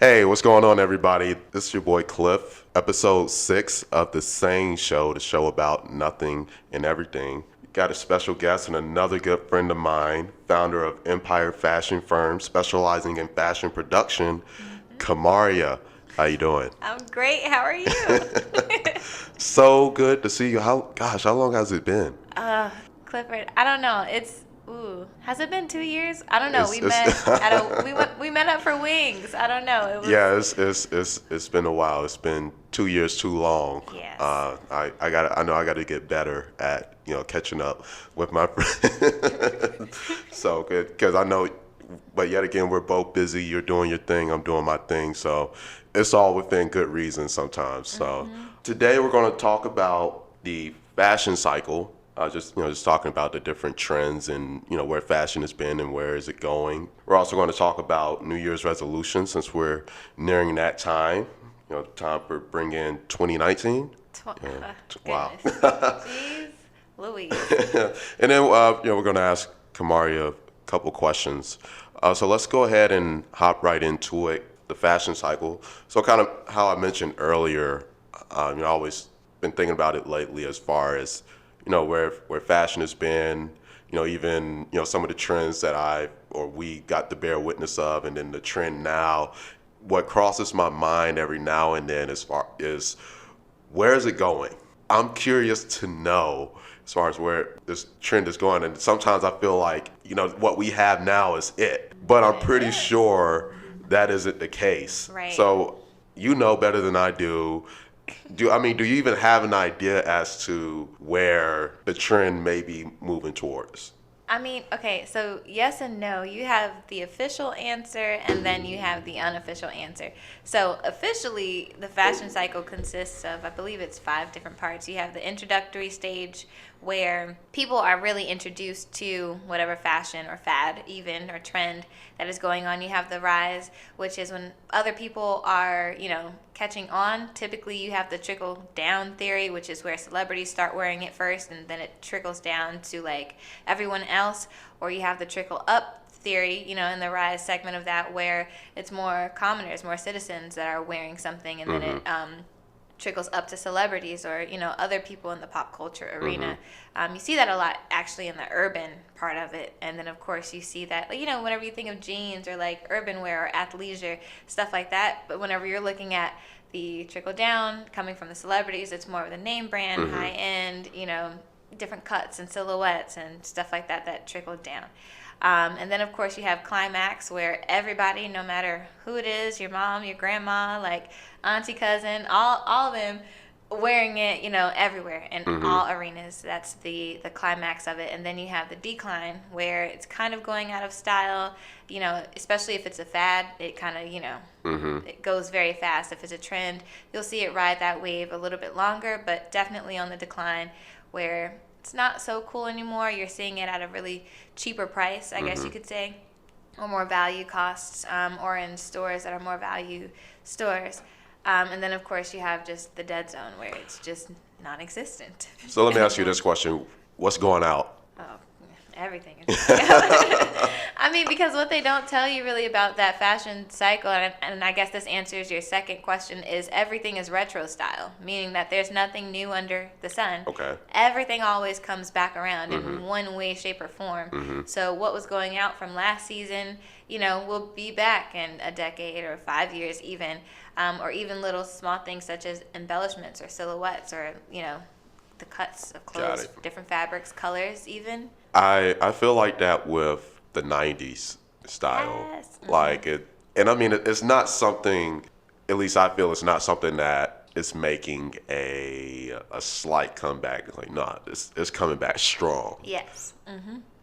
Hey, what's going on, everybody? This is your boy Cliff, episode 6 of the SANE Show, the show about nothing and everything. Got a special guest and another good friend of mine, founder of Empire Fashion Firm, specializing in fashion production, Kamaria. How you doing? I'm great. How are you? So good to see you. How long has it been? Clifford, I don't know. Has it been 2 years? I don't know. We met up for wings. I don't know. It was, Yeah, it's been a while. It's been 2 years too long. Yes. I know I got to get better at catching up with my friends. So good, because I know, but yet again we're both busy. You're doing your thing. I'm doing my thing. So it's all within good reason sometimes. So today we're going to talk about the fashion cycle. Just talking about the different trends and where fashion has been and where is it going. We're also going to talk about New Year's resolutions since we're nearing that time. Time for bring in 2019. Wow. Jeez, Louise. And then we're going to ask Kamaria a couple questions. So let's go ahead and hop right into it. The fashion cycle. So kind of how I mentioned earlier, I've always been thinking about it lately as far as where fashion has been, even some of the trends that we got to bear witness of, and then the trend now. What crosses my mind every now and then as far as where is it going? I'm curious to know as far as where this trend is going, and sometimes I feel like what we have now is it, but I'm pretty sure that isn't the case. Right. So you know better than I do. Do you even have an idea as to where the trend may be moving towards? Okay, so yes and no. You have the official answer and then you have the unofficial answer. So officially, the fashion cycle consists of, I believe it's 5 different parts. You have the introductory stage where people are really introduced to whatever fashion or fad even or trend that is going on. You have the rise, which is when other people are, catching on. Typically, you have the trickle down theory, which is where celebrities start wearing it first and then it trickles down to like everyone else. Or you have the trickle up theory, in the rise segment of that, where it's more commoners, more citizens that are wearing something, and then it trickles up to celebrities or other people in the pop culture arena. You see that a lot actually in the urban part of it, and then of course you see that whenever you think of jeans or like urban wear or athleisure, stuff like that. But whenever you're looking at the trickle down coming from the celebrities, it's more of the name brand, high end, different cuts and silhouettes and stuff like that trickled down. And then, of course, you have climax, where everybody, no matter who it is, your mom, your grandma, like auntie, cousin, all of them wearing it, everywhere in all arenas. That's the climax of it. And then you have the decline, where it's kind of going out of style, especially if it's a fad. It kind of, it goes very fast. If it's a trend, you'll see it ride that wave a little bit longer, but definitely on the decline, where it's not so cool anymore. You're seeing it at a really cheaper price, I guess you could say, or more value costs, or in stores that are more value stores. And then, of course, you have just the dead zone, where it's just non-existent. So let me ask you this question. What's going out? Oh, everything is because what they don't tell you really about that fashion cycle, and I guess this answers your second question, is everything is retro style, meaning that there's nothing new under the sun. Okay. Everything always comes back around in one way, shape, or form. So what was going out from last season, will be back in a decade or 5 years even, or even little small things such as embellishments or silhouettes or, the cuts of clothes, different fabrics, colors even. I feel like that with the 90s style. Yes. Like it, and it's not something, at least I feel it's not something that is making a slight comeback. It's like, nah, it's coming back strong. Yes.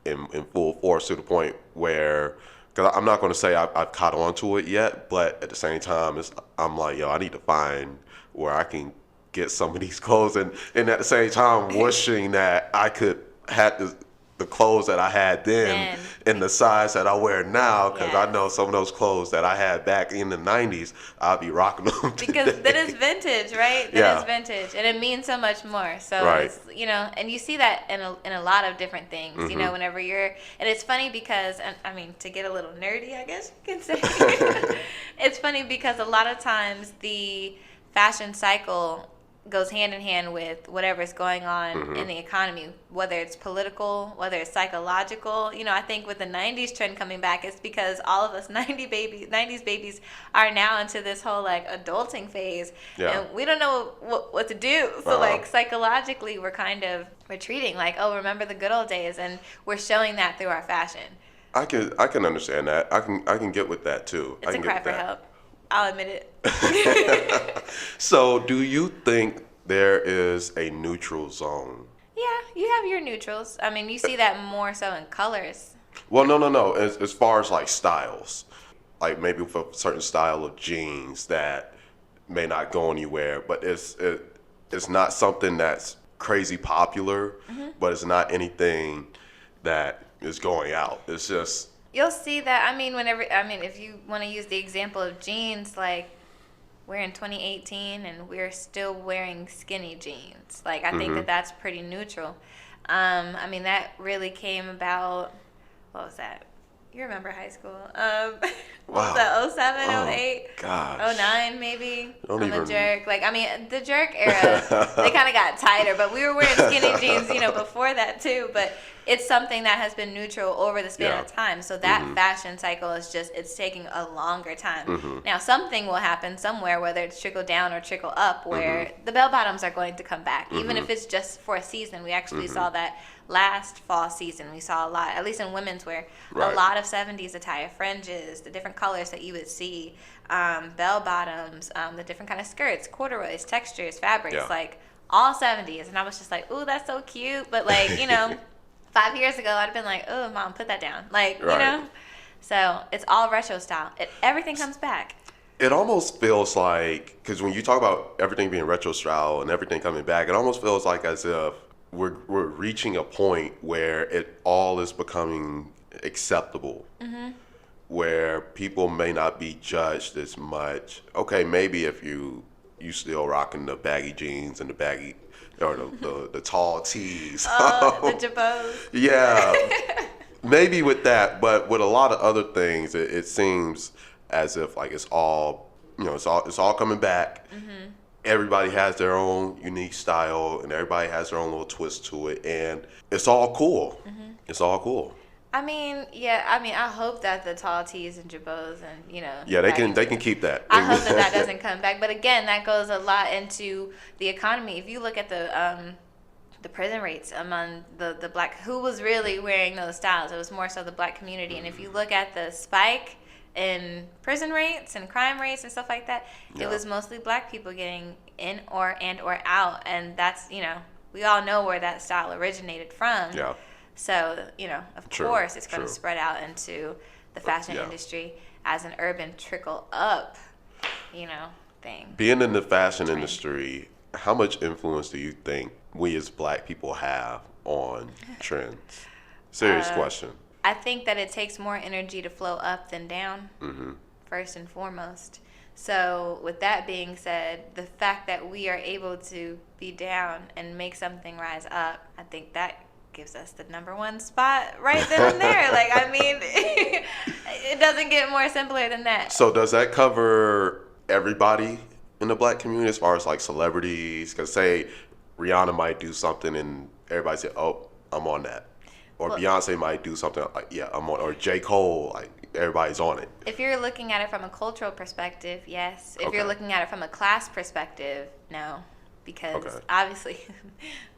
In full force, to the point where, because I'm not going to say I've caught on to it yet, but at the same time, I'm like, I need to find where I can get some of these clothes, and at the same time wishing that I could have the the clothes that I had then Man. in the size that I wear now, because I Yes. know some of those clothes that I had back in the 90s, I'll be rocking them Because today. that is vintage, right? That Yeah. is vintage, and it means so much more. So Right. it's, and you see that in a lot of different things. Mm-hmm. Whenever and it's funny because, and I mean, to get a little nerdy, I guess you can say, it's funny because a lot of times the fashion cycle goes hand in hand with whatever's going on Mm-hmm. in the economy, whether it's political, whether it's psychological. I think with the 90s trend coming back, it's because all of us 90s babies are now into this whole like adulting phase. Yeah. And we don't know what to do. So like psychologically, we're kind of retreating, like, oh, remember the good old days, and we're showing that through our fashion. I can understand that. I can get with that too. It's I a can cry get for with that. help. I'll admit it. So, do you think there is a neutral zone? Yeah, you have your neutrals. I mean, you see that more so in colors. Well, no. As far as like styles, like maybe for a certain style of jeans that may not go anywhere, but it's not something that's crazy popular, but it's not anything that is going out. It's just You'll see that. If you want to use the example of jeans, like we're in 2018 and we're still wearing skinny jeans. Like I think that that's pretty neutral. That really came about. What was that? You remember high school? What was that? 07, 08, gosh. 09 maybe. Don't I'm a even- jerk. The jerk era, they kind of got tighter, but we were wearing skinny jeans, before that too. But it's something that has been neutral over the span of time. So that fashion cycle is it's taking a longer time. Now something will happen somewhere, whether it's trickle down or trickle up, where the bell bottoms are going to come back, even if it's just for a season. We actually saw that last fall season. We saw a lot, at least in women's wear, Right. a lot of 70s attire, fringes, the different colors that you would see, bell bottoms, the different kind of skirts, corduroys, textures, fabrics, Yeah. like all 70s. And I was just like, ooh, that's so cute. But 5 years ago, I'd have been like, oh, mom, put that down. Right. So it's all retro style. Everything comes back. It almost feels like, because when you talk about everything being retro style and everything coming back, it almost feels like as if we're reaching a point where it all is becoming acceptable, where people may not be judged as much. Okay, maybe if you still rocking the baggy jeans and the baggy or the tall tees. The jabos. Yeah, maybe with that, but with a lot of other things, it seems as if like it's all it's all coming back. Everybody has their own unique style, and everybody has their own little twist to it, and it's all cool. It's all cool. I hope that the tall tees and jabos and Yeah, they can keep that. I hope that doesn't come back. But again, that goes a lot into the economy. If you look at the prison rates among the black, who was really wearing those styles? It was more so the black community. And if you look at the spike in prison rates and crime rates and stuff like that, Yeah. it was mostly black people getting in or out. And that's, we all know where that style originated from. Yeah. So, of True, course, it's going to true. spread out into the fashion Yeah. industry as an urban trickle up, thing. Being in the fashion industry, how much influence do you think we as black people have on trends? Serious question. I think that it takes more energy to flow up than down, first and foremost. So, with that being said, the fact that we are able to be down and make something rise up, I think that gives us the number one spot right then and there. It doesn't get more simpler than that. So does that cover everybody in the black community as far as like celebrities? Because say Rihanna might do something and everybody say, oh, I'm on that. Or Well- Beyonce might do something like, yeah, I'm on. Or J. Cole, like everybody's on it. If you're looking at it from a cultural perspective, yes. If Okay. you're looking at it from a class perspective, no. Because Okay. obviously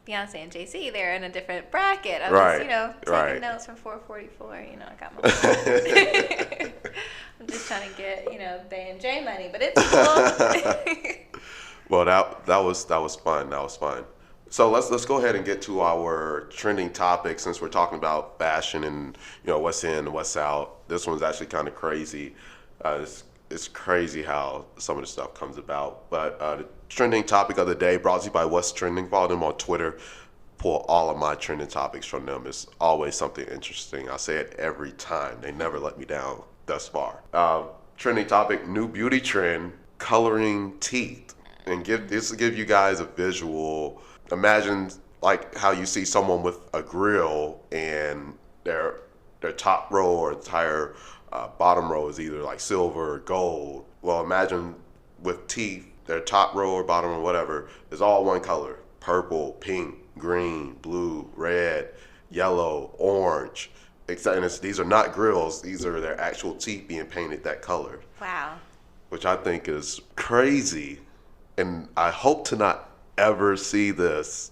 Beyonce and Jay-Z, they're in a different bracket. I Right, was, taking right. notes from 444, I got my I'm just trying to get, Bay and J money, but it's cool. Well, that was fun. That was fun. So let's go ahead and get to our trending topic since we're talking about fashion and what's in, what's out. This one's actually kind of crazy. It's crazy how some of the stuff comes about. But the trending topic of the day brought to you by What's Trending. Follow them on Twitter pull all of my trending topics from them. It's always something interesting. I say it every time. They never let me down thus far. Trending topic, new beauty trend, coloring teeth. And this will give you guys a visual. Imagine like how you see someone with a grill and their top row or entire bottom row is either like silver or gold. Well, imagine with teeth, their top row or bottom or whatever is all one color: purple, pink, green, blue, red, yellow, orange. These are not grills; these are their actual teeth being painted that color. Wow. Which I think is crazy, and I hope to not ever see this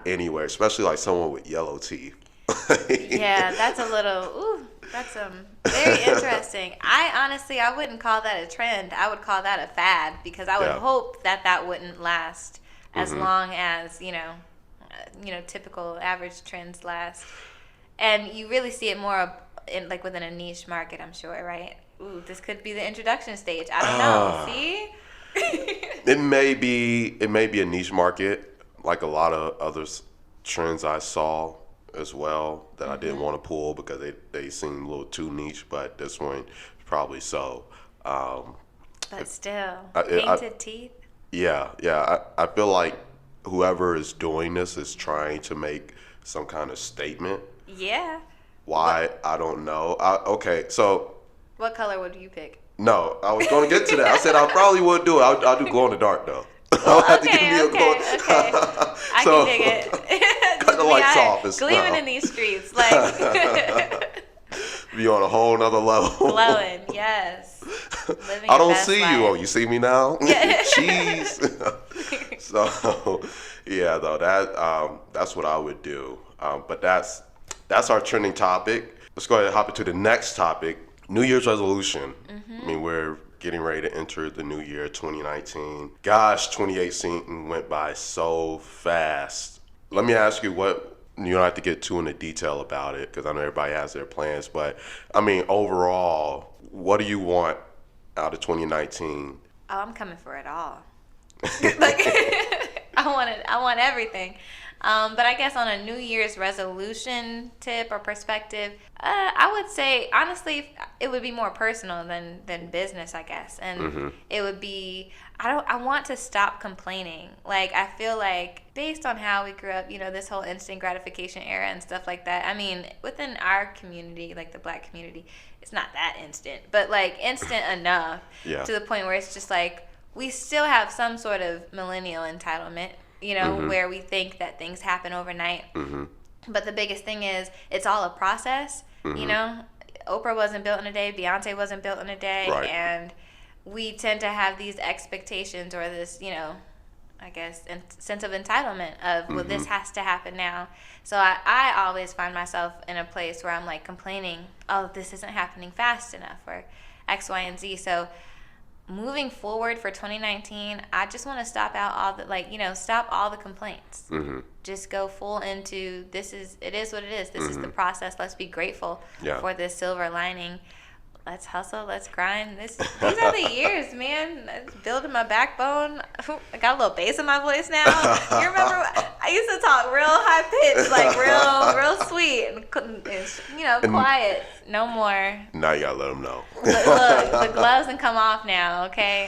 anywhere, especially like someone with yellow teeth. Yeah, that's a little, that's very interesting. I wouldn't call that a trend. I would call that a fad, because I would hope that wouldn't last as long as, typical average trends last. And you really see it more in like within a niche market, I'm sure, right? Ooh, this could be the introduction stage. I don't know. See? It may be a niche market, like a lot of other trends I saw as well that I didn't want to pull because they seemed a little too niche, but this one probably so. But still, painted teeth? Yeah. I feel like whoever is doing this is trying to make some kind of statement. Yeah. Why? I don't know. Okay, so. What color would you pick? No, I was going to get to that. I said I probably would do it. I'll do glow in the dark though. Well, okay. I can dig it. Cut the lights off. It's gleaming in these streets, like be on a whole nother level. Glowing, yes. Living I don't your best see life. you. Oh, you see me now? Yeah. Jeez. So, yeah, though that's what I would do. But that's our trending topic. Let's go ahead and hop into the next topic. New Year's resolution. I mean, we're getting ready to enter the new year, 2019. Gosh, 2018 went by so fast. Let me ask you you don't have to get too into detail about it because I know everybody has their plans, but I mean, overall, what do you want out of 2019? Oh, I'm coming for it all. Like, I want everything. But I guess on a New Year's resolution tip or perspective, I would say, honestly, it would be more personal than business, I guess. And it would be, I want to stop complaining. Like, I feel like based on how we grew up, this whole instant gratification era and stuff like that, I mean, within our community, like the Black community, it's not that instant, but like instant enough to the point where it's just like, we still have some sort of millennial entitlement, where we think that things happen overnight. But the biggest thing is it's all a process. Oprah wasn't built in a day, Beyonce wasn't built in a day, right. And we tend to have these expectations or this, I guess, sense of entitlement of, well, this has to happen now. So I always find myself in a place where I'm like complaining, oh, this isn't happening fast enough, or X, Y, and Z. So moving forward for 2019, I just want to stop out all the, stop all the complaints. Just go full into it is what it is. This is the process. Let's be grateful for this silver lining. Let's hustle. Let's grind. These are the years, man. Building my backbone. I got a little bass in my voice now. You remember? I used to talk real high pitched, like real sweet, and quiet. No more. Now you gotta let them know. Look, the gloves can come off now. Okay.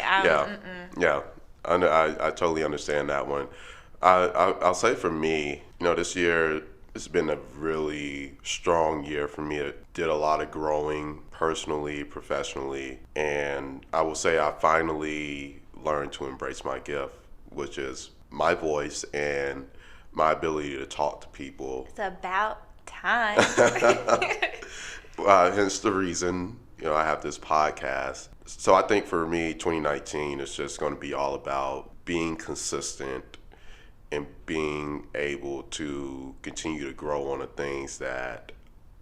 Yeah. I totally understand that one. I'll say for me, this year it's been a really strong year for me. I did a lot of growing personally, professionally, and I will say I finally learned to embrace my gift, which is my voice and my ability to talk to people. It's about time. Hence the reason, I have this podcast. So I think for me, 2019 is just going to be all about being consistent and being able to continue to grow on the things that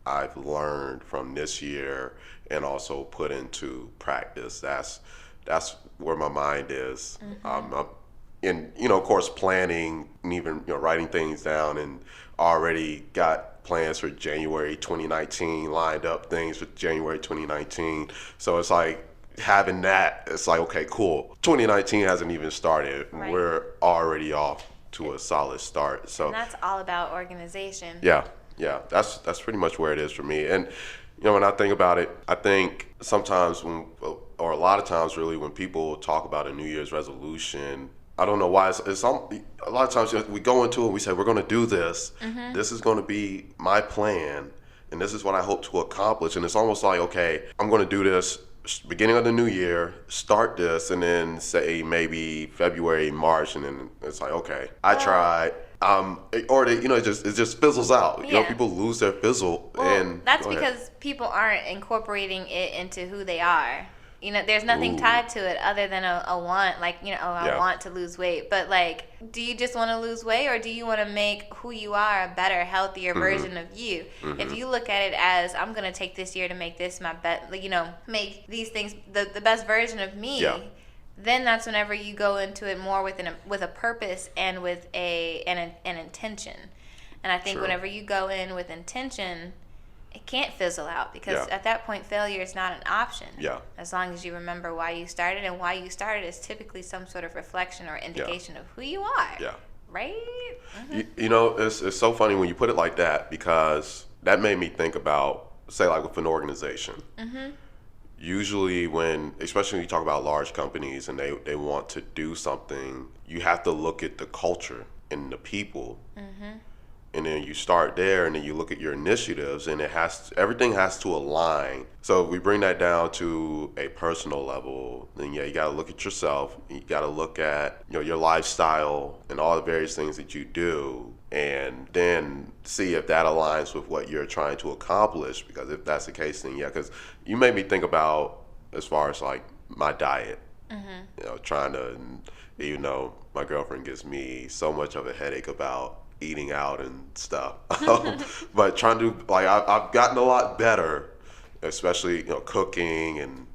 I've learned from this year and also put into practice. That's where my mind is. And of course, planning and even writing things down, and already got plans for January 2019, lined up things for January 2019. So it's like having that, it's like, okay, cool. 2019 hasn't even started. Right. We're already off to a solid start. So And that's all about organization. yeah, that's pretty much where it is for me. And when I think about it, I think sometimes or a lot of times really, when people talk about a New Year's resolution, I don't know why a lot of times we go into it and we say we're going to do this. This is going to be my plan, and this is what I hope to accomplish. And it's almost like, okay, I'm going to do this beginning of the new year, start this, and then say maybe February, March, and then it's like, okay, I tried. Or it just fizzles out. Yeah. People lose their fizzle, Well, and that's because people aren't incorporating it into who they are. There's nothing tied to it other than a want, like, I want to lose weight. But, like, do you just want to lose weight, or do you want to make who you are a better, healthier version of you? If you look at it as, I'm going to take this year to make this my best, make these things the best version of me, then that's whenever you go into it more with a purpose and with an intention. And I think whenever you go in with intention, it can't fizzle out, because at that point failure is not an option. As long as you remember why you started, and why you started is typically some sort of reflection or indication of who you are. Right? It's so funny when you put it like that, because that made me think about, say, like with an organization. Usually especially when you talk about large companies and they want to do something, you have to look at the culture and the people. And then you start there, and then you look at your initiatives, and everything has to align. So if we bring that down to a personal level, then you got to look at yourself. You got to look at your lifestyle and all the various things that you do, and then see if that aligns with what you're trying to accomplish. Because if that's the case, then because you made me think about, as far as like my diet, trying to, my girlfriend gives me so much of a headache about eating out and stuff. But trying to, like, I've gotten a lot better, especially, cooking, and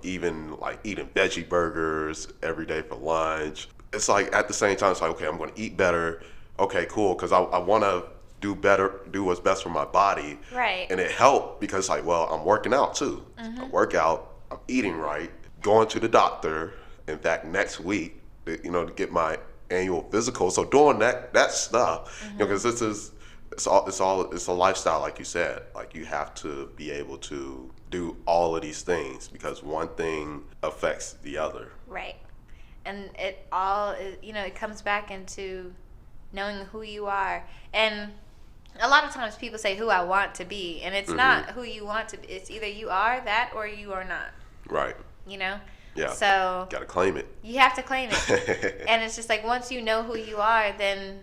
even like eating veggie burgers every day for lunch. It's like, at the same time, it's like, okay, I'm going to eat better. Okay, cool. Cause I want to do better, do what's best for my body. Right. And it helped because, like, well, I'm working out too. I work out, I'm eating right, going to the doctor, in fact, next week, to get my annual physical. So doing that stuff, because it's a lifestyle, like you said. Like, you have to be able to do all of these things, because one thing affects the other. Right. And it all is, it comes back into knowing who you are. And a lot of times people say who I want to be, and it's not who you want to be. It's either you are that or you are not. Right. Yeah. So gotta claim it. You have to claim it. And it's just like, once you know who you are, then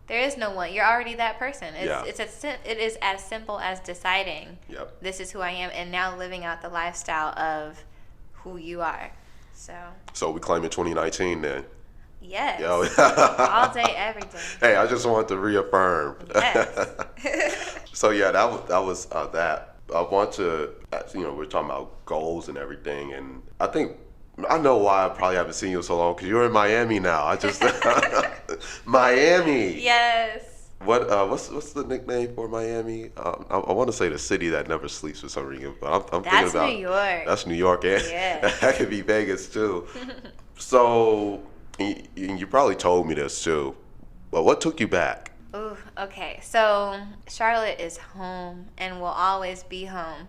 there is no one. You're already that person. It is as simple as deciding, this is who I am, and now living out the lifestyle of who you are. So we claim it 2019 then. Yes. All day, every day. Hey, I just wanted to reaffirm. Yes. So yeah, that was that. I want to, we're talking about goals and everything, and I know why I probably haven't seen you so long, because you're in Miami now. I just Miami. Yes. What's the nickname for Miami? I want to say the city that never sleeps for some reason, but I'm thinking about New York. That's New York, and that could be Vegas too. So you probably told me this too, but what took you back? Ooh, okay. So Charlotte is home and will always be home.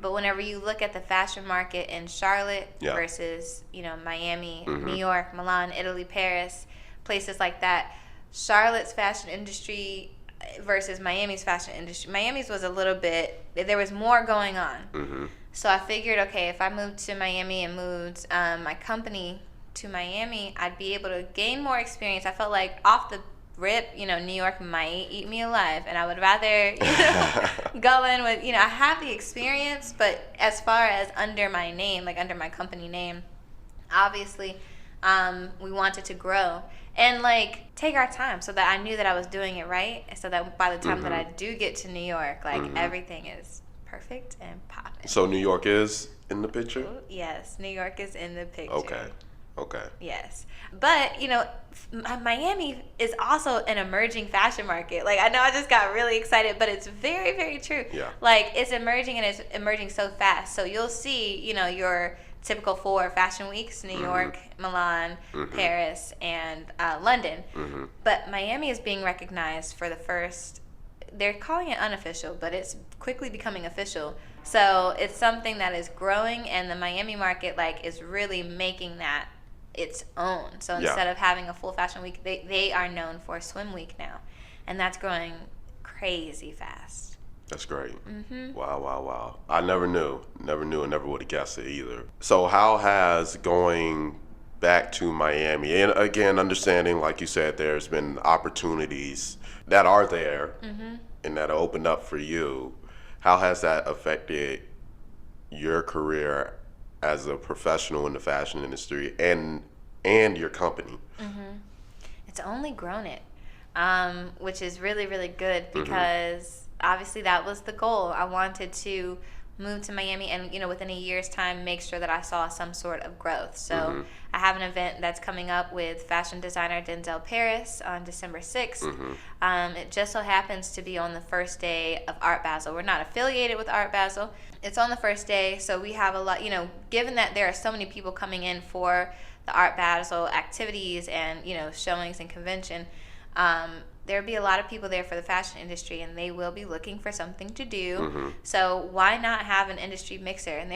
But whenever you look at the fashion market in Charlotte versus, Miami, New York, Milan, Italy, Paris, places like that, Charlotte's fashion industry versus Miami's fashion industry. Miami's was a little bit, there was more going on. So I figured, okay, if I moved to Miami and moved my company to Miami, I'd be able to gain more experience. I felt like off the rip, New York might eat me alive, and I would rather, go in with, I have the experience, but as far as under my name, like under my company name, obviously, we wanted to grow and like take our time, so that I knew that I was doing it right, so that by the time that I do get to New York, like everything is perfect and popping. So New York is in the picture? Ooh, yes, New York is in the picture. Okay. Yes. But, Miami is also an emerging fashion market. Like, I know I just got really excited, but it's very, very true. Yeah. Like, it's emerging, and it's emerging so fast. So you'll see, your typical 4 fashion weeks: New York, Milan, Paris, and London. But Miami is being recognized for the first, they're calling it unofficial, but it's quickly becoming official. So it's something that is growing, and the Miami market like is really making that its own. So instead of having a full fashion week, they are known for swim week now, and that's growing crazy fast. That's great. Wow. I never knew, and never would have guessed it either. So how has going back to Miami, and again, understanding, like you said, there's been opportunities that are there and that are opened up for you, how has that affected your career as a professional in the fashion industry and your company? It's only grown it, which is really, really good, because obviously that was the goal. I wanted to move to Miami and, within a year's time, make sure that I saw some sort of growth. So I have an event that's coming up with fashion designer Denzel Paris on December 6th. It just so happens to be on the first day of Art Basel. We're not affiliated with Art Basel. It's on the first day, so we have a lot, given that there are so many people coming in for the Art Basel activities and, showings and convention, there'll be a lot of people there for the fashion industry, and they will be looking for something to do. So why not have an industry mixer? And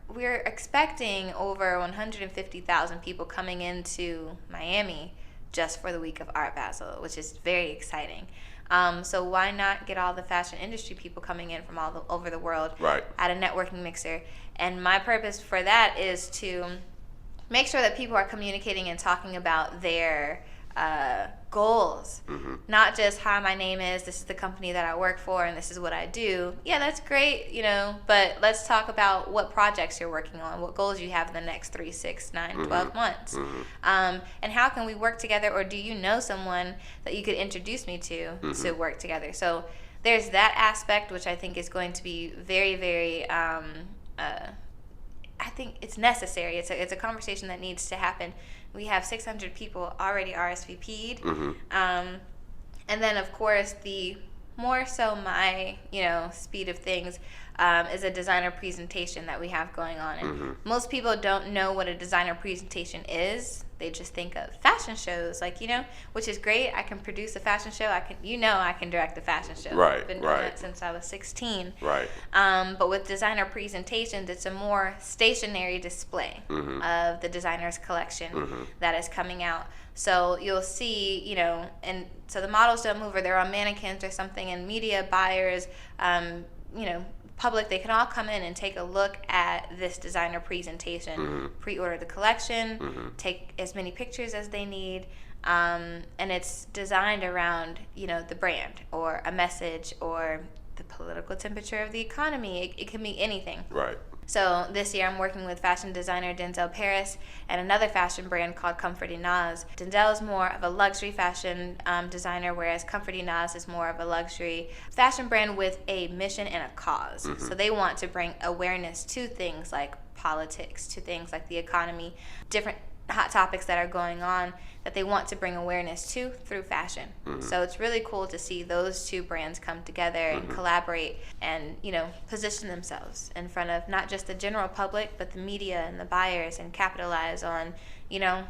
we're expecting over 150,000 people coming into Miami just for the week of Art Basel, which is very exciting. So why not get all the fashion industry people coming in from all over the world at a networking mixer? And my purpose for that is to make sure that people are communicating and talking about their goals, not just hi, my name is, this is the company that I work for, and this is what I do. Yeah, that's great, but let's talk about what projects you're working on, what goals you have in the next 3, 6, 9, 12 months, and how can we work together, or do you know someone that you could introduce me to work together? So there's that aspect, which I think is going to be very, very I think it's necessary. It's a conversation that needs to happen. We have 600 people already RSVP'd. And then, of course, the more so my, speed of things is a designer presentation that we have going on. And most people don't know what a designer presentation is. They just think of fashion shows, which is great. I can produce a fashion show. I can direct a fashion show. I've been doing that since I was 16. But with designer presentations, it's a more stationary display of the designer's collection that is coming out. So you'll see, and so the models don't move, or they're on mannequins or something, and media buyers, public, they can all come in and take a look at this designer presentation, pre-order the collection, take as many pictures as they need, and it's designed around, the brand or a message or the political temperature of the economy. It can be anything. So this year I'm working with fashion designer Denzel Paris and another fashion brand called Comforty Naz. Denzel is more of a luxury fashion designer, whereas Comforty Naz is more of a luxury fashion brand with a mission and a cause. So they want to bring awareness to things like politics, to things like the economy, different hot topics that are going on that they want to bring awareness to through fashion. So it's really cool to see those two brands come together and collaborate and, position themselves in front of not just the general public, but the media and the buyers, and capitalize on,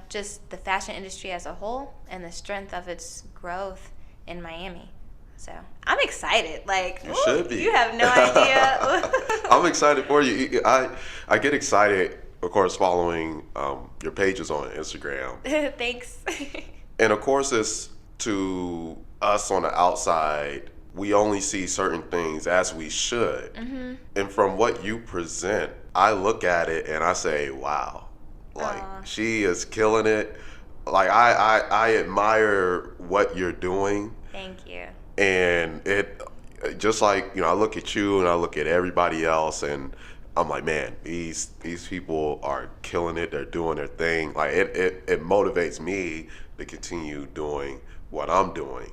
just the fashion industry as a whole and the strength of its growth in Miami. So I'm excited. You should be. You have no idea. I'm excited for you. I get excited, of course, following your pages on Instagram. Thanks. And of course, it's to us on the outside, we only see certain things as we should. And from what you present, I look at it and I say, wow, she is killing it. I admire what you're doing. Thank you. And it just I look at you and I look at everybody else, and I'm like, man, these people are killing it. They're doing their thing. It motivates me to continue doing what I'm doing.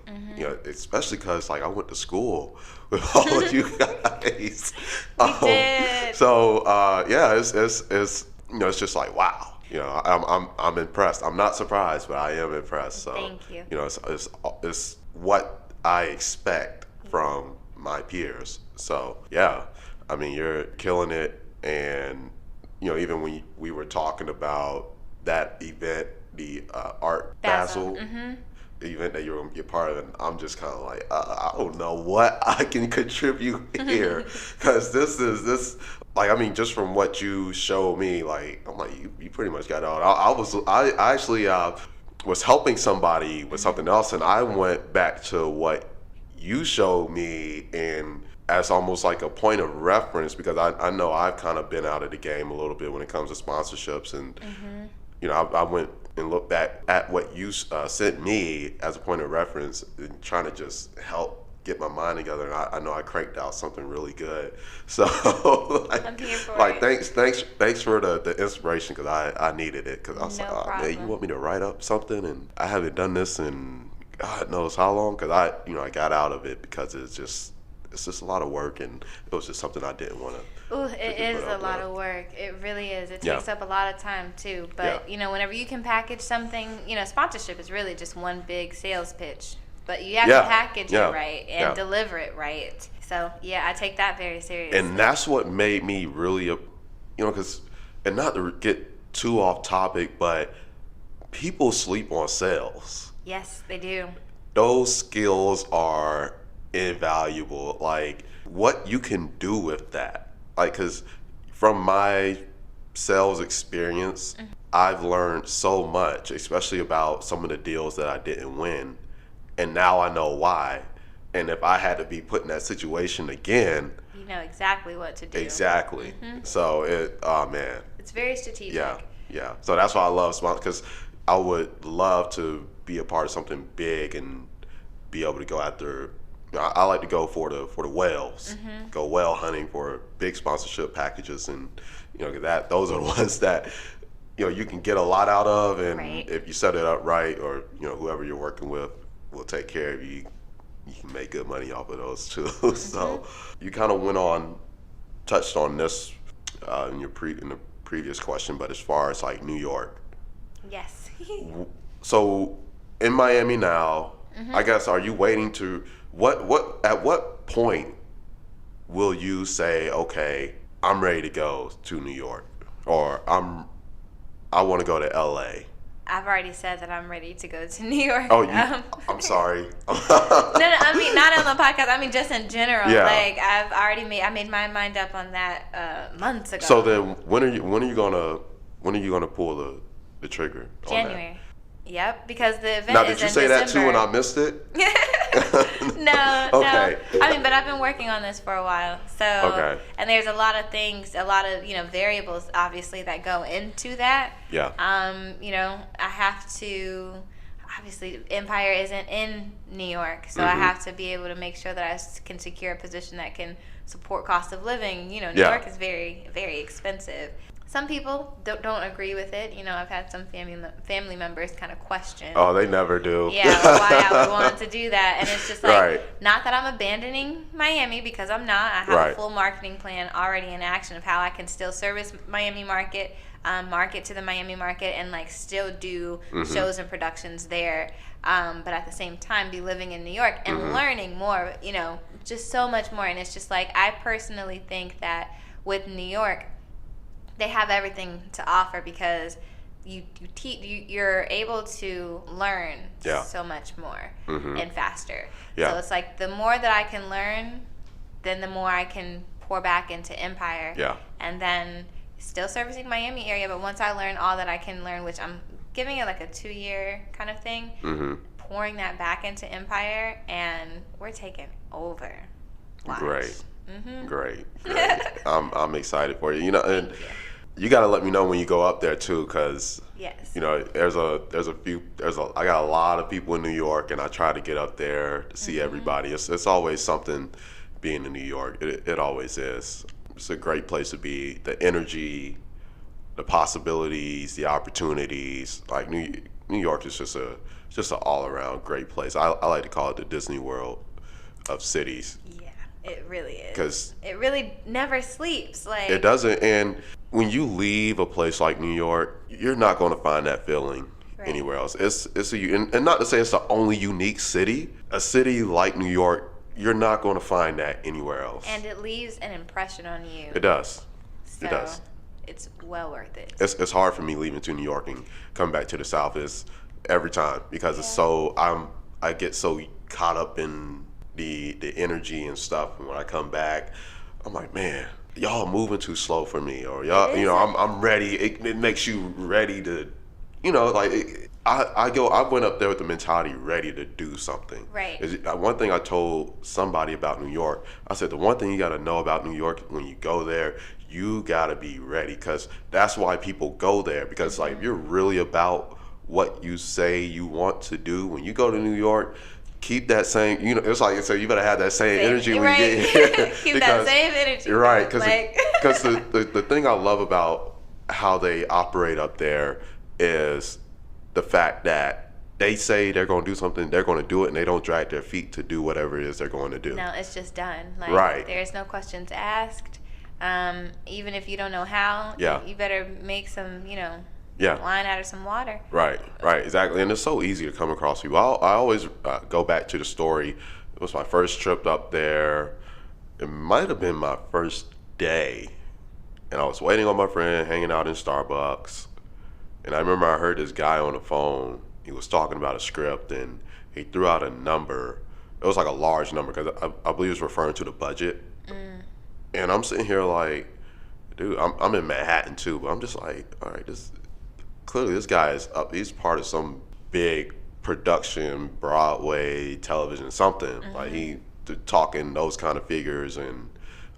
Especially because I went to school with all of you guys. We did. So it's just like, wow. I'm impressed. I'm not surprised, but I am impressed. So thank you. It's what I expect from my peers. So yeah. I mean, you're killing it, and even when we were talking about that event, the Art Basel the event that you're part of, and I'm just kind of like, I don't know what I can contribute here, because this like, I mean, just from what you showed me, like, I'm like, you pretty much got it all. I actually was helping somebody with something else, and I went back to what you showed me, and as almost like a point of reference, because I know I've kind of been out of the game a little bit when it comes to sponsorships, and I went and looked back at what you sent me as a point of reference, and trying to just help get my mind together, and I know I cranked out something really good. So like, I'm here for like it. thanks for the inspiration, because I needed it, because I was No like, oh man, problem. you want me to write up something, and I haven't done this in God knows how long, because I got out of it because it's just a lot of work, and it was just something I didn't want to. Ooh, it is a lot of work. It really is. It takes up a lot of time too. But whenever you can package something, sponsorship is really just one big sales pitch. But you have to package it right and deliver it right. So yeah, I take that very seriously. And that's what made me really, because, and not to get too off topic, but people sleep on sales. Yes, they do. Those skills are invaluable. Like, what you can do with that. Like, because from my sales experience, I've learned so much, especially about some of the deals that I didn't win. And now I know why. And if I had to be put in that situation again, you know exactly what to do. Exactly. So oh man. It's very strategic. Yeah. So that's why I love sponsors, because I would love to be a part of something big and be able to go after. I like to go for the whales, go whale hunting for big sponsorship packages, and those are the ones that you can get a lot out of, and if you set it up right, or whoever you're working with will take care of you. You can make good money off of those too. So you kind of touched on this in the previous question, but as far as like New York, yes. So in Miami now, I guess, are you waiting to at what point will you say, okay, I'm ready to go to New York, or I want to go to LA? I've already said that I'm ready to go to New York. Oh, I'm sorry. No, I mean, not on the podcast. I mean, just in general. Yeah. Like, I made my mind up on that months ago. So then, when are you gonna pull the trigger on January. Yep, because the event Now, is did you in say that too December. and I missed it? No. Okay. I mean, but I've been working on this for a while. So, and there's a lot of things, a lot of, variables, obviously, that go into that. Yeah. I have to, obviously, Empire isn't in New York, so I have to be able to make sure that I can secure a position that can support cost of living. New York is very, very expensive. Some people don't agree with it. I've had some family members kind of question. Oh, they never do. Yeah, why I would want to do that. And it's just like, not that I'm abandoning Miami, because I'm not. I have a full marketing plan already in action of how I can still service Miami market, market to the Miami market, and like still do shows and productions there. But at the same time, be living in New York and learning more, just so much more. And it's just like, I personally think that with New York, they have everything to offer, because you're able to learn so much more and faster. So it's like, the more that I can learn, then the more I can pour back into Empire. And then still servicing Miami area, but once I learn all that I can learn, which I'm giving it like a 2-year kind of thing, pouring that back into Empire, and we're taking over. Watch. Great. I'm excited for you. And you got to let me know when you go up there too, because I got a lot of people in New York, and I try to get up there to see everybody. It's always something being in New York. It always is. It's a great place to be. The energy, the possibilities, the opportunities. Like New York is just an all around great place. I like to call it the Disney World of cities. It really is. Because it really never sleeps. Like, it doesn't. And when you leave a place like New York, you're not going to find that feeling anywhere else. And not to say it's the only unique city. A city like New York, you're not going to find that anywhere else. And it leaves an impression on you. It does. So, It does. it's well worth it. It's hard for me leaving to New York and coming back to the South is every time because it's so I get so caught up in the energy and stuff, and when I come back, I'm like, man, y'all moving too slow for me, or y'all, I'm ready. It makes you ready to, like I went up there with the mentality ready to do something. Right. One thing I told somebody about New York, I said the one thing you got to know about New York when you go there, you got to be ready, because that's why people go there, because like if you're really about what you say you want to do when you go to New York, keep that same, it's like, so you better have that same energy when you get here. Keep that same energy. You're right, because the thing I love about how they operate up there is the fact that they say they're going to do something, they're going to do it, and they don't drag their feet to do whatever it is they're going to do. No, it's just done. Like, right. There's no questions asked. Even if you don't know how, you better make some, line out of some water. Right, exactly. And it's so easy to come across people. I always go back to the story. It was my first trip up there. It might have been my first day. And I was waiting on my friend, hanging out in Starbucks. And I remember I heard this guy on the phone. He was talking about a script, and he threw out a number. It was like a large number, because I believe he was referring to the budget. And I'm sitting here like, dude, I'm in Manhattan too, but I'm just like, all right, clearly this guy is up. He's part of some big production, Broadway, television, something. Like he talking those kind of figures and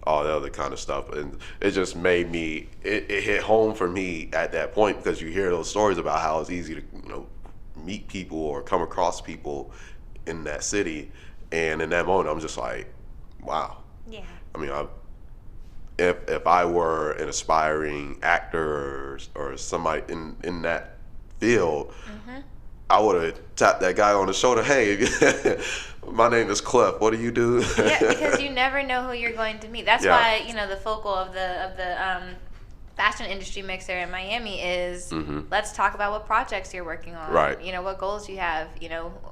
all the other kind of stuff. And it just made me, it hit home for me at that point, because you hear those stories about how it's easy to, meet people or come across people in that city. And in that moment, I'm just like, wow. Yeah. I mean, if I were an aspiring actor or somebody in that field, I would have tapped that guy on the shoulder. Hey, my name is Cliff. What do you do? Yeah, because you never know who you're going to meet. That's why the focal of the fashion industry mixer in Miami is let's talk about what projects you're working on. Right. What goals you have.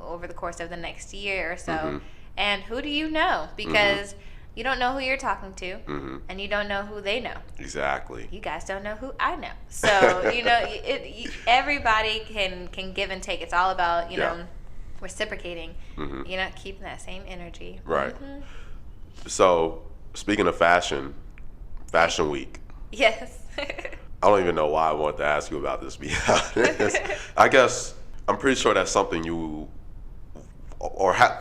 Over the course of the next year or so, and who do you know? Because you don't know who you're talking to, and you don't know who they know. Exactly. You guys don't know who I know. So, everybody can give and take. It's all about, reciprocating, keeping that same energy. Right. So, speaking of Fashion Week. Yes. I don't even know why I wanted to ask you about this, to be honest. I guess I'm pretty sure that's something you,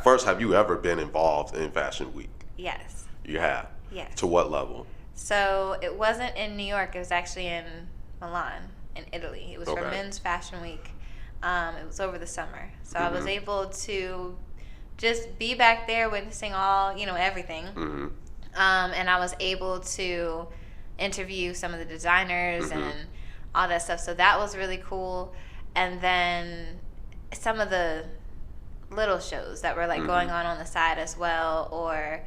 first, have you ever been involved in Fashion Week? Yes. You have? Yes. To what level? So it wasn't in New York. It was actually in Milan, in Italy. It was for Men's Fashion Week. It was over the summer. So I was able to just be back there witnessing all, everything. And I was able to interview some of the designers and all that stuff. So that was really cool. And then some of the little shows that were like going on the side as well, or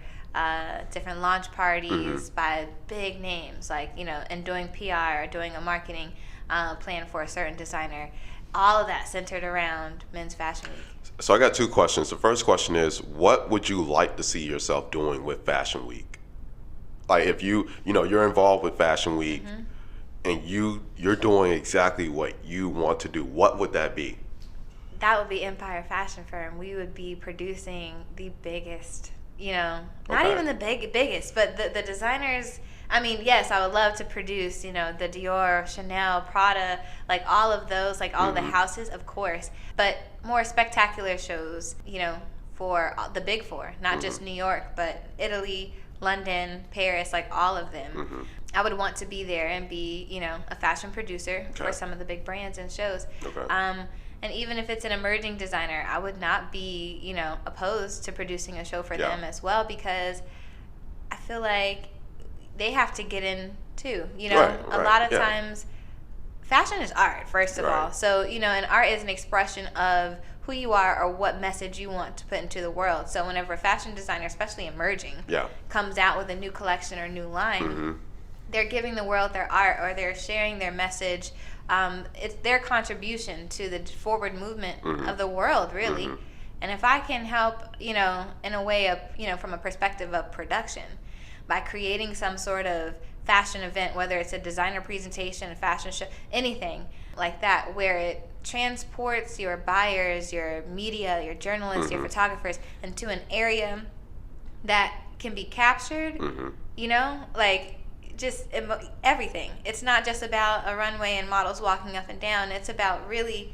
different launch parties by big names, like, and doing PR or doing a marketing plan for a certain designer. All of that centered around Men's Fashion Week. So I got two questions. The first question is, what would you like to see yourself doing with Fashion Week? Like, if you're involved with Fashion Week and you're doing exactly what you want to do, what would that be? That would be Empire Fashion Firm. We would be producing the biggest, not even the biggest, but the designers. I mean, yes, I would love to produce, the Dior, Chanel, Prada, like all of those, like all of the houses, of course, but more spectacular shows, for the big four, not just New York, but Italy, London, Paris, like all of them. I would want to be there and be, a fashion producer for some of the big brands and shows. And even if it's an emerging designer, I would not be, opposed to producing a show for them as well, because I feel like they have to get in too. A lot of times, fashion is art, first of all. So, and art is an expression of who you are or what message you want to put into the world. So whenever a fashion designer, especially emerging, comes out with a new collection or new line, they're giving the world their art, or they're sharing their message. It's their contribution to the forward movement of the world, really. And if I can help, in a way of, from a perspective of production, by creating some sort of fashion event, whether it's a designer presentation, a fashion show, anything like that, where it transports your buyers, your media, your journalists, your photographers into an area that can be captured, you know, like just everything. It's not just about a runway and models walking up and down. It's about really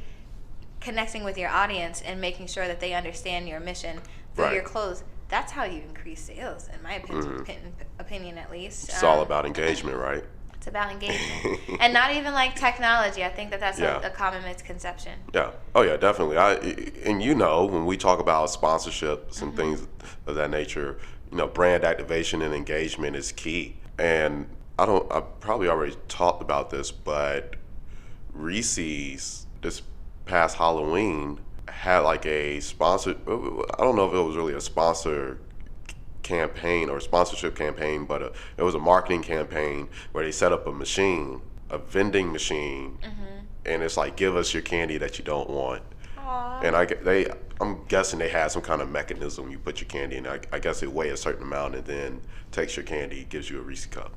connecting with your audience and making sure that they understand your mission through your clothes. That's how you increase sales, in my opinion at least. It's all about engagement, right? It's about engagement. And not even like technology. I think that that's a common misconception. Yeah. Oh, yeah, definitely. And you know, when we talk about sponsorships and things of that nature, you know, brand activation and engagement is key. And I probably already talked about this, but Reese's this past Halloween had like a sponsor. I don't know if it was really a sponsor campaign or sponsorship campaign, but it was a marketing campaign where they set up a vending machine, and it's like, give us your candy that you don't want. Aww. And I'm guessing they had some kind of mechanism. You put your candy in, I guess it weighs a certain amount and then takes your candy, gives you a Reese cup.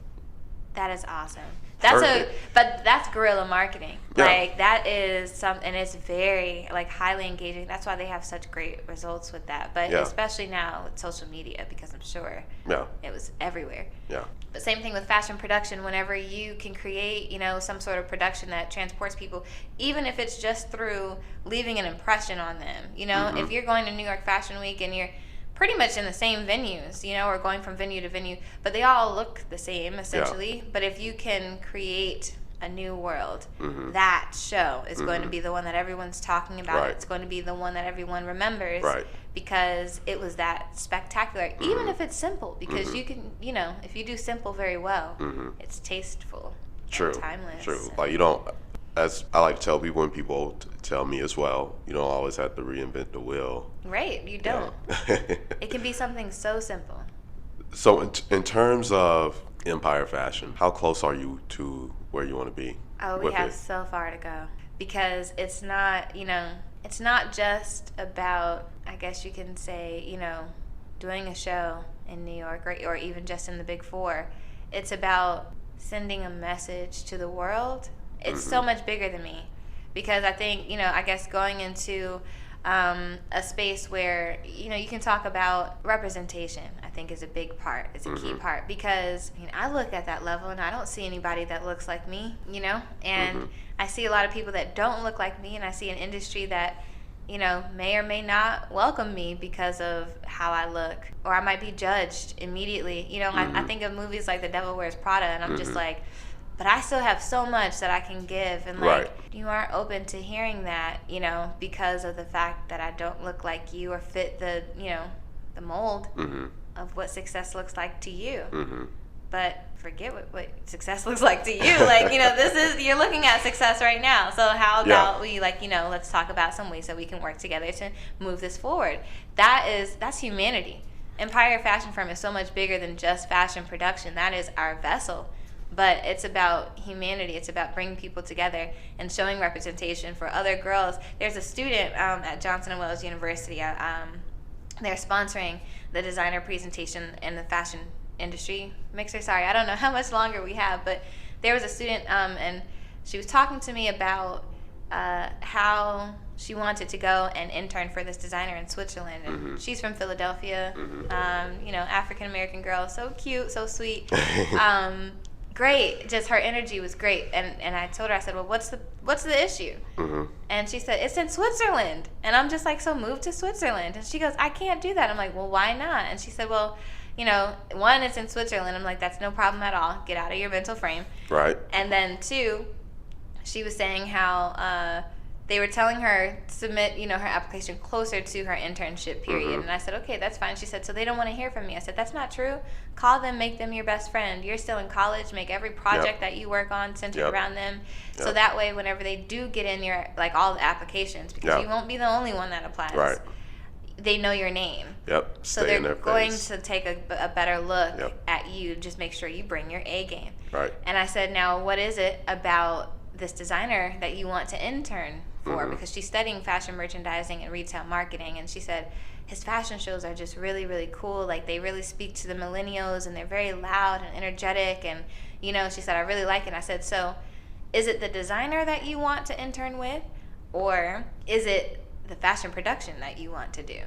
That is awesome. Perfect. But that's guerrilla marketing. Yeah. Like that is something, and it's very like highly engaging. That's why they have such great results with that. But especially now with social media, because I'm sure it was everywhere. Yeah. But same thing with fashion production. Whenever you can create, you know, some sort of production that transports people, even if it's just through leaving an impression on them. You know, if you're going to New York Fashion Week and you're pretty much in the same venues, you know, or going from venue to venue, but they all look the same essentially. Yeah. But if you can create a new world, that show is going to be the one that everyone's talking about. Right. It's going to be the one that everyone remembers because it was that spectacular, even if it's simple, because you can, you know, if you do simple very well, it's tasteful. True. And timeless. True. Like you don't, as I like to tell people when people tell me as well, you don't always have to reinvent the wheel. Right, you don't. It can be something so simple. So in terms of Empire Fashion, how close are you to where you want to be? Oh, we have so far to go. Because it's not, you know, it's not just about, I guess you can say, you know, doing a show in New York or even just in the Big Four. It's about sending a message to the world. It's so much bigger than me. Because I think, you know, I guess going into a space where, you know, you can talk about representation, I think is a big part. It's a key part. Because, I mean, I look at that level and I don't see anybody that looks like me, you know? And I see a lot of people that don't look like me, and I see an industry that, you know, may or may not welcome me because of how I look. Or I might be judged immediately. You know, I think of movies like The Devil Wears Prada, and I'm just like, but I still have so much that I can give, and like you aren't open to hearing that, you know, because of the fact that I don't look like you or fit the, you know, the mold of what success looks like to you. But forget what success looks like to you. Like, you know, you're looking at success right now. So how about we, like, you know, let's talk about some ways that we can work together to move this forward. That's humanity. Empire Fashion Firm is so much bigger than just fashion production. That is our vessel. But it's about humanity. It's about bringing people together and showing representation for other girls. There's a student at Johnson & Wales University. They're sponsoring the designer presentation in the fashion industry mixer. Sorry, I don't know how much longer we have, but there was a student, and she was talking to me about how she wanted to go and intern for this designer in Switzerland. And she's from Philadelphia, you know, African-American girl, so cute, so sweet. Great, just her energy was great, and I told her, I said, well, what's the issue? And she said, it's in Switzerland. And I'm just like, so move to Switzerland. And she goes, I can't do that. I'm like, well, why not? And she said, well, you know, one, it's in Switzerland. I'm like, that's no problem at all. Get out of your mental frame. Right. And then two, she was saying how they were telling her to submit, you know, her application closer to her internship period. And I said, okay, that's fine. She said, so they don't want to hear from me. I said, that's not true. Call them, make them your best friend. You're still in college. Make every project that you work on centered around them. So that way, whenever they do get in your, like, all the applications, because you won't be the only one that applies. Right. They know your name. Yep. So they're going to take a better look at you. Just make sure you bring your A game. Right. And I said, now, what is it about this designer that you want to intern for, because she's studying fashion merchandising and retail marketing, and she said his fashion shows are just really, really cool. Like, they really speak to the millennials, and they're very loud and energetic, and she said, I really like it. And I said, so is it the designer that you want to intern with, or is it the fashion production that you want to do?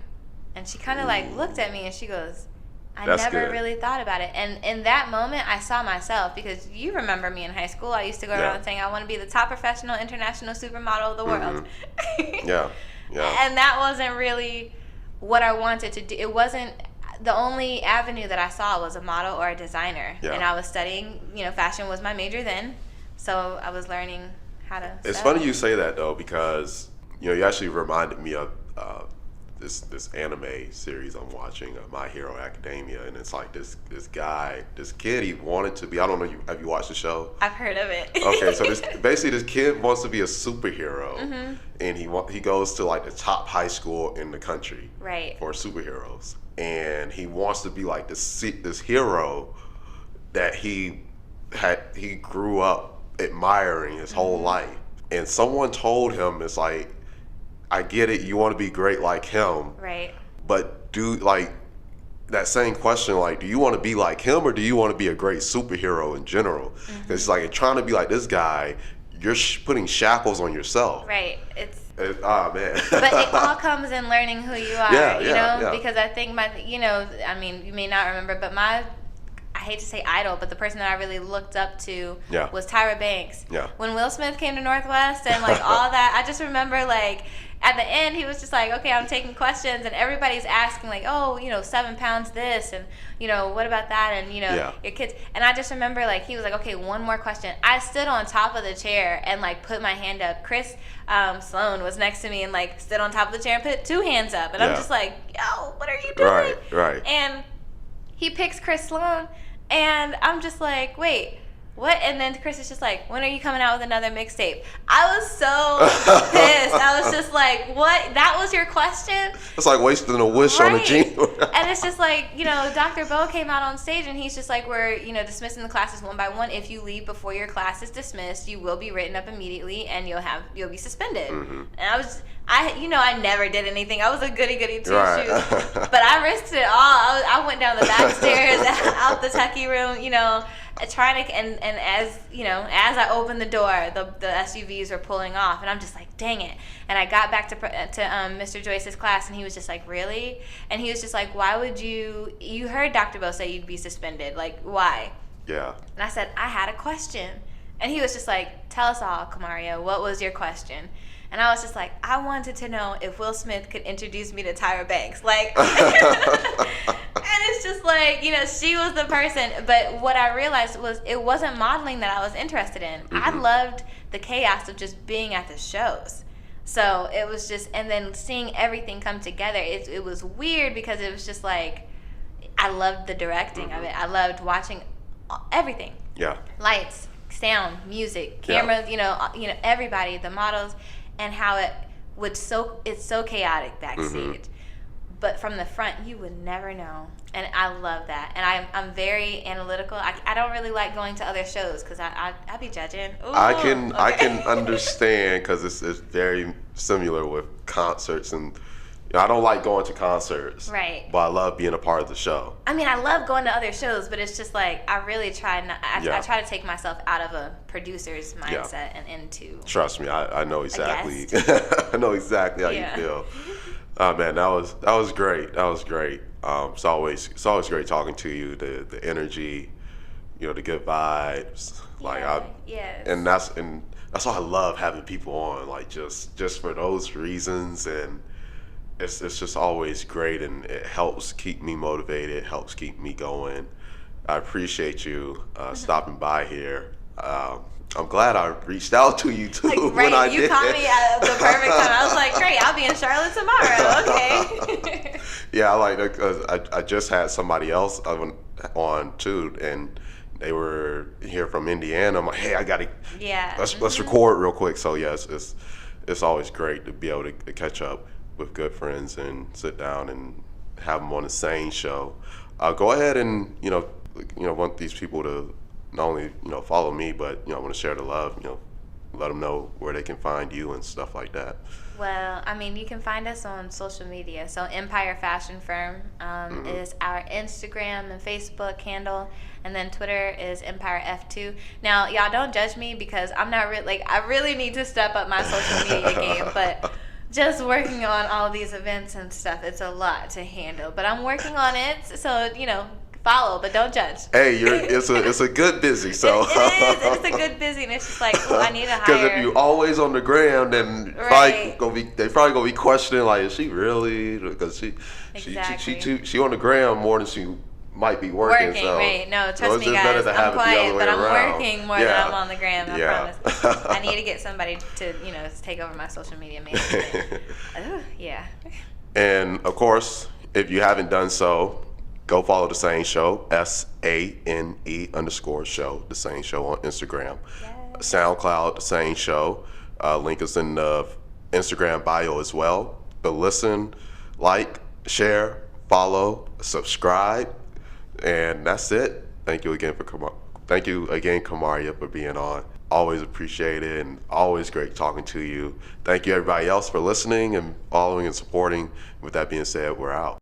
And she kind of like looked at me and she goes, That's never good. really thought about it. And in that moment, I saw myself, because you remember me in high school. I used to go around saying, I want to be the top professional international supermodel of the world. Yeah. And that wasn't really what I wanted to do. It wasn't, the only avenue that I saw was a model or a designer. Yeah. And I was studying, fashion was my major then. So I was learning how to It's sew. funny you say that, though, because, you actually reminded me of this anime series I'm watching, My Hero Academia, and it's like this kid, he wanted to be, I don't know, have you watched the show? I've heard of it. Okay, so this kid wants to be a superhero, and he goes to like the top high school in the country, Right. for superheroes, and he wants to be like this hero that he grew up admiring his whole life, and someone told him, it's like, I get it, you want to be great like him, Right. but do, like, that same question, like, do you want to be like him, or do you want to be a great superhero in general? Because it's like, trying to be like this guy, you're putting shackles on yourself. Right. Man. But it all comes in learning who you are, Yeah. because I think you may not remember, but I hate to say idol, but the person that I really looked up to was Tyra Banks. Yeah. When Will Smith came to Northwest and like all that, I just remember like at the end he was just like, okay, I'm taking questions, and everybody's asking like, 7 pounds this, and what about that, and your kids, and I just remember like he was like, okay, one more question. I stood on top of the chair and like put my hand up. Chris Sloan was next to me and like stood on top of the chair and put 2 hands up, and I'm just like, yo, what are you doing? Right. And he picks Chris Sloan, and I'm just like, wait, what? And then Chris is just like, when are you coming out with another mixtape? I was so pissed. I was just like, what? That was your question? It's like wasting a wish on a genie. And it's just like, Dr. Bo came out on stage and he's just like, we're, dismissing the classes one by one. If you leave before your class is dismissed, you will be written up immediately and you'll be suspended. And I never did anything. I was a goody two-shoes. But I risked it all. I went down the back stairs, out the techie room, trying to, and as as I opened the door, the SUVs were pulling off, and I'm just like, dang it. And I got back to Mr. Joyce's class, and he was just like, really? And he was just like, why would you heard Dr. Bo say you'd be suspended, like, why? Yeah. And I said, I had a question. And he was just like, tell us all, Kamaria, what was your question? And I was just like, I wanted to know if Will Smith could introduce me to Tyra Banks. Like, and it's just like, she was the person. But what I realized was it wasn't modeling that I was interested in. I loved the chaos of just being at the shows. So it was just, and then seeing everything come together, it was weird because it was just like, I loved the directing of it. I loved watching everything. Yeah. Lights, sound, music, cameras, everybody, the models, and how it's so chaotic backstage. But from the front, you would never know. And I love that. And I'm very analytical. I don't really like going to other shows because I be judging. Ooh, I can understand, because it's very similar with concerts, and I don't like going to concerts. Right. But I love being a part of the show. I mean, I love going to other shows, but it's just like I really try not. I try to take myself out of a producer's mindset and into. Trust me, I know exactly. guest. I know exactly how you feel. Man, that was great. That was great. It's always great talking to you. The energy, the good vibes. Like and that's why I love having people on. Like just for those reasons, and it's just always great, and it helps keep me motivated. Helps keep me going. I appreciate you stopping by here. I'm glad I reached out to you too. Like, when I you did. caught me at the perfect time. I was like, great, I'll be in Charlotte tomorrow. Okay. Yeah, I just had somebody else on too, and they were here from Indiana. I'm like, hey, I gotta let's record real quick. So yes, it's always great to be able to catch up with good friends and sit down and have them on the SANE Show. Go ahead and want these people to not only follow me, but want to share the love. let them know where they can find you and stuff like that. Well, I mean, you can find us on social media. So Empire Fashion Firm is our Instagram and Facebook handle, and then Twitter is Empire F2. Now, y'all don't judge me because I'm not I really need to step up my social media game, but just working on all these events and stuff, it's a lot to handle. But I'm working on it, so follow, but don't judge. Hey, it's a good busy. So it is. It's a good busy, and it's just like, ooh, I need to hire. Because if you always on the gram, then Right. they probably gonna be questioning like, is she really? Because Exactly. she on the gram more than she might be working. So, right? No, so trust it's me, just better guys. to have I'm it the quiet, other way but I'm around. working more than I'm on the gram. I promise. I need to get somebody to take over my social media management. Yeah. And of course, if you haven't done so, go follow the SANE Show, SANE_show, the SANE Show on Instagram. Yes. SoundCloud, the SANE Show. Link is in the Instagram bio as well. But listen, like, share, follow, subscribe, and that's it. Thank you again, Kamaria, for being on. Always appreciate it, and always great talking to you. Thank you, everybody else, for listening and following and supporting. With that being said, we're out.